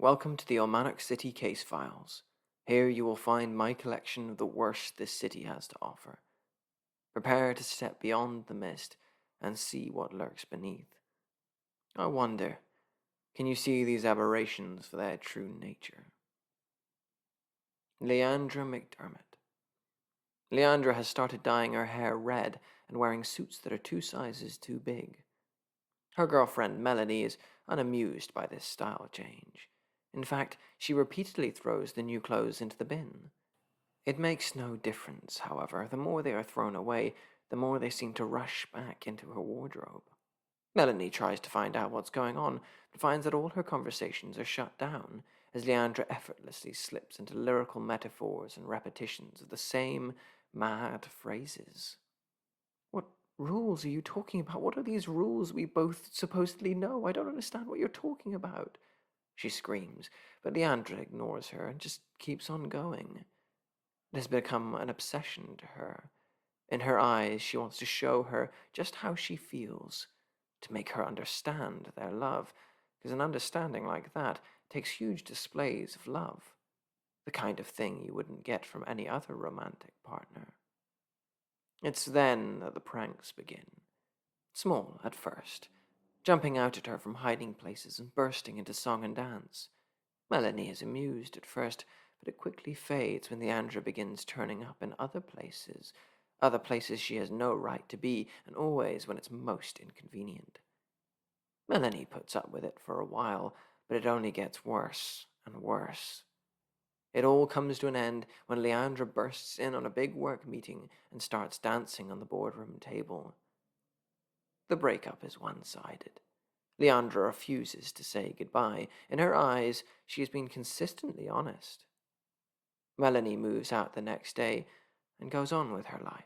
Welcome to the Ullmanoch City Case Files. Here you will find my collection of the worst this city has to offer. Prepare to step beyond the mist and see what lurks beneath. I wonder, can you see these aberrations for their true nature? Leandra McDermott. Leandra has started dyeing her hair red and wearing suits that are 2 sizes too big. Her girlfriend Melanie is unamused by this style change. In fact, she repeatedly throws the new clothes into the bin. It makes no difference, however. The more they are thrown away, the more they seem to rush back into her wardrobe. Melanie tries to find out what's going on, but finds that all her conversations are shut down, as Leandra effortlessly slips into lyrical metaphors and repetitions of the same mad phrases. What rules are you talking about? What are these rules we both supposedly know? I don't understand what you're talking about, she screams, but Leandra ignores her and just keeps on going. It has become an obsession to her. In her eyes, she wants to show her just how she feels, to make her understand their love, because an understanding like that takes huge displays of love, the kind of thing you wouldn't get from any other romantic partner. It's then that the pranks begin. Small at first, jumping out at her from hiding places and bursting into song and dance. Melanie is amused at first, but it quickly fades when Leandra begins turning up in other places she has no right to be, and always when it's most inconvenient. Melanie puts up with it for a while, but it only gets worse and worse. It all comes to an end when Leandra bursts in on a big work meeting and starts dancing on the boardroom table. The breakup is one-sided. Leandra refuses to say goodbye. In her eyes, she has been consistently honest. Melanie moves out the next day and goes on with her life.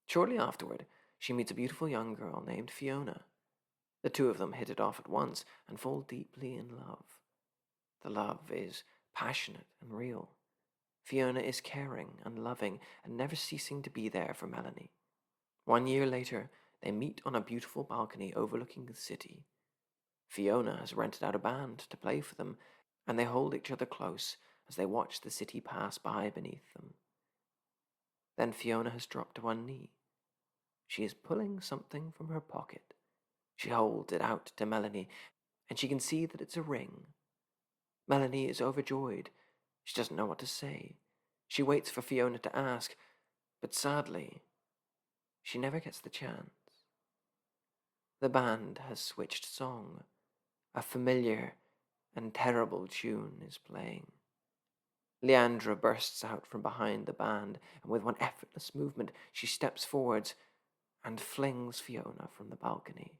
Shortly afterward, she meets a beautiful young girl named Fiona. The two of them hit it off at once and fall deeply in love. The love is passionate and real. Fiona is caring and loving and never ceasing to be there for Melanie. 1 year later, they meet on a beautiful balcony overlooking the city. Fiona has rented out a band to play for them, and they hold each other close as they watch the city pass by beneath them. Then Fiona has dropped to one knee. She is pulling something from her pocket. She holds it out to Melanie, and she can see that it's a ring. Melanie is overjoyed. She doesn't know what to say. She waits for Fiona to ask, but sadly, she never gets the chance. The band has switched song. A familiar and terrible tune is playing. Leandra bursts out from behind the band, and with one effortless movement, she steps forwards and flings Fiona from the balcony.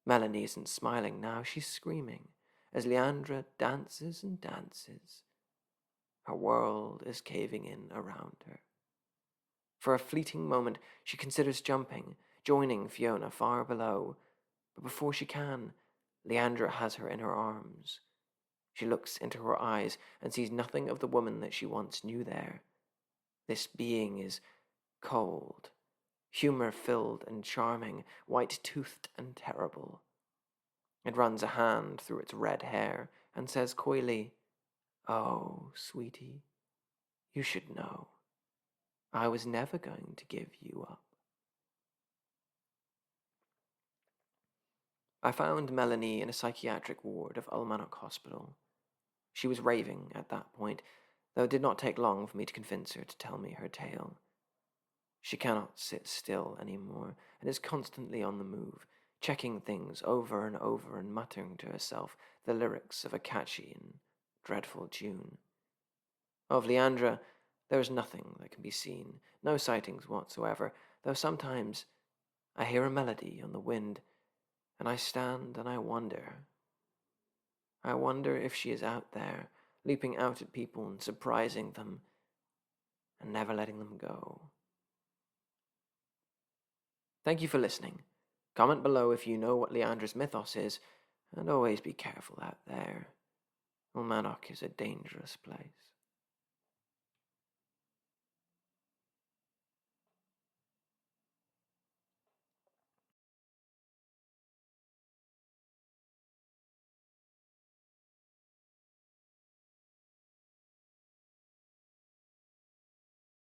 Melanie isn't smiling now, she's screaming, as Leandra dances and dances. Her world is caving in around her. For a fleeting moment, she considers jumping, joining Fiona far below, but before she can, Leandra has her in her arms. She looks into her eyes and sees nothing of the woman that she once knew there. This being is cold, humor-filled and charming, white-toothed and terrible. It runs a hand through its red hair and says coyly, "Oh, sweetie, you should know. I was never going to give you up." I found Melanie in a psychiatric ward of Ullmanoch Hospital. She was raving at that point, though it did not take long for me to convince her to tell me her tale. She cannot sit still anymore and is constantly on the move, checking things over and over and muttering to herself the lyrics of a catchy and dreadful tune. Of Leandra, there is nothing that can be seen, no sightings whatsoever, though sometimes I hear a melody on the wind, and I stand and I wonder. I wonder if she is out there, leaping out at people and surprising them, and never letting them go. Thank you for listening. Comment below if you know what Leandra's mythos is, and always be careful out there. Ullmanoch is a dangerous place.